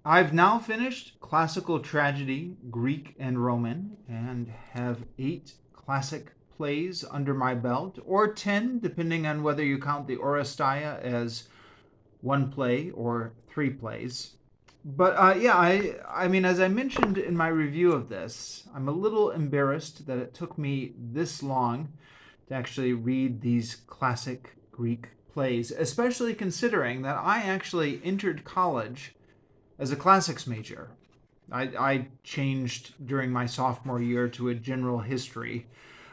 I've now finished classical tragedy, Greek and Roman, and have 8 classic plays under my belt, or 10, depending on whether you count the Oresteia as one play or 3 plays. But yeah, I mean, as I mentioned in my review of this, I'm a little embarrassed that it took me this long to actually read these classic Greek plays, especially considering that I actually entered college as a classics major. I changed during my sophomore year to a general history,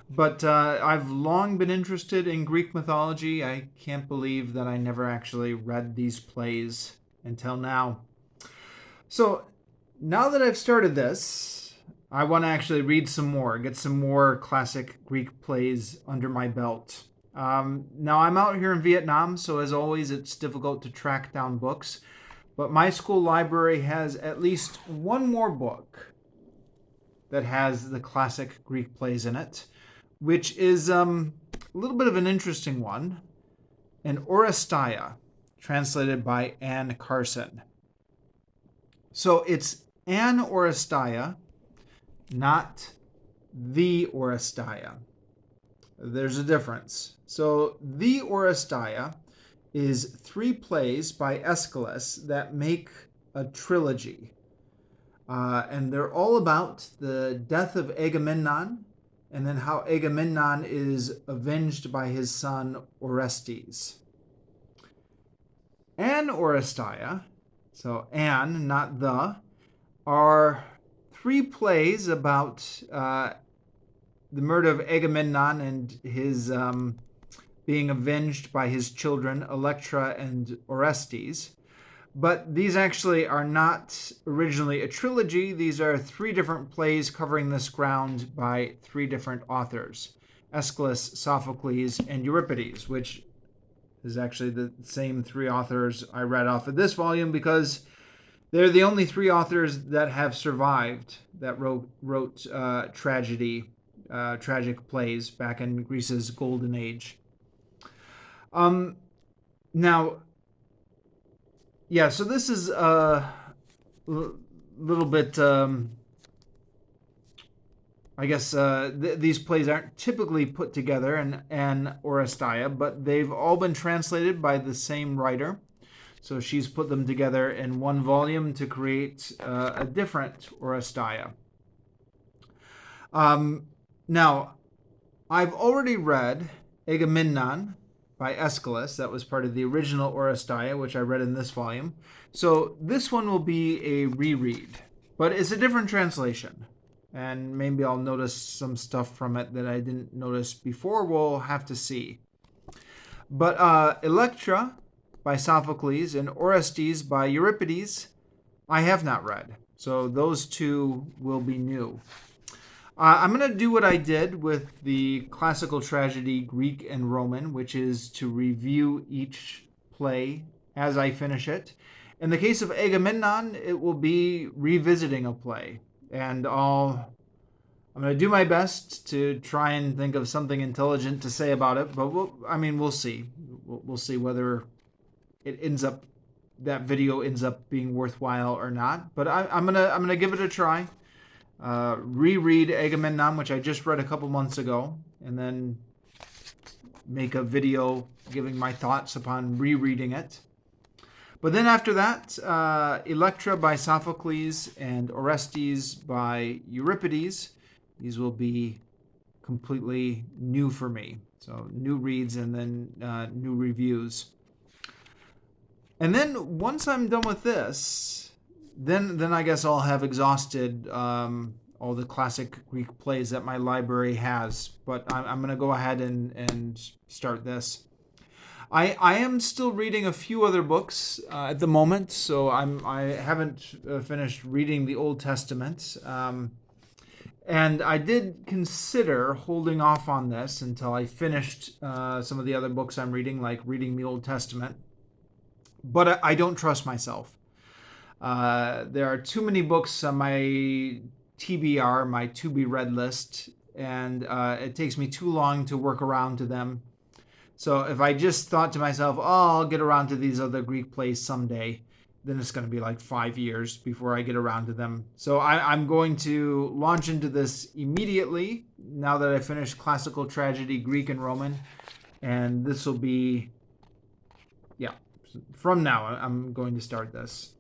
but I've long been interested in Greek mythology. I can't believe that I never actually read these plays until now. So now that I've started this, I want to actually read some more, get some more classic Greek plays under my belt. Now, I'm out here in Vietnam, so as always, it's difficult to track down books. But my school library has at least one more book that has the classic Greek plays in it, which is a little bit of an interesting one, an Oresteia, translated by Anne Carson. So it's an Oresteia, not the Oresteia. There's a difference. So the Oresteia is 3 plays by Aeschylus that make a trilogy. And they're all about the death of Agamemnon and then how Agamemnon is avenged by his son Orestes. An Oresteia, so an, not the, are 3 plays about the murder of Agamemnon and his being avenged by his children, Electra and Orestes. But these actually are not originally a trilogy. These are 3 different plays covering this ground by 3 different authors: Aeschylus, Sophocles, and Euripides, which is actually the same 3 authors I read off of this volume because they're the only 3 authors that have survived that wrote tragic plays back in Greece's golden age. Now, yeah, so this is a little bit, I guess, these plays aren't typically put together in an Oresteia, but they've all been translated by the same writer. So she's put them together in one volume to create a different Oresteia. Now, I've already read Agamemnon by Aeschylus. That was part of the original Oresteia, which I read in this volume. So this one will be a reread, but it's a different translation. And maybe I'll notice some stuff from it that I didn't notice before. We'll have to see. But Electra by Sophocles and Orestes by Euripides, I have not read. So those 2 will be new. I'm going to do what I did with the classical tragedy Greek and Roman, which is to review each play as I finish it. In the case of Agamemnon, it will be revisiting a play. And I'm going to do my best to try and think of something intelligent to say about it. But we'll see. We'll see whether that video ends up being worthwhile or not. But I'm gonna give it a try. Reread Agamemnon, which I just read a couple months ago, and then make a video giving my thoughts upon rereading it. But then after that, Electra by Sophocles and Orestes by Euripides. These will be completely new for me. So new reads and then new reviews. And then once I'm done with this, then I guess I'll have exhausted all the classic Greek plays that my library has. But I'm going to go ahead and start this. I am still reading a few other books at the moment, so I haven't finished reading the Old Testament. And I did consider holding off on this until I finished some of the other books I'm reading, like reading the Old Testament. But I don't trust myself. There are too many books on my TBR, my to be read list, and it takes me too long to work around to them. So if I just thought to myself, oh, I'll get around to these other Greek plays someday, then it's going to be like 5 years before I get around to them. So I'm going to launch into this immediately now that I finished classical tragedy, Greek and Roman. And this will be, yeah, from now I'm going to start this.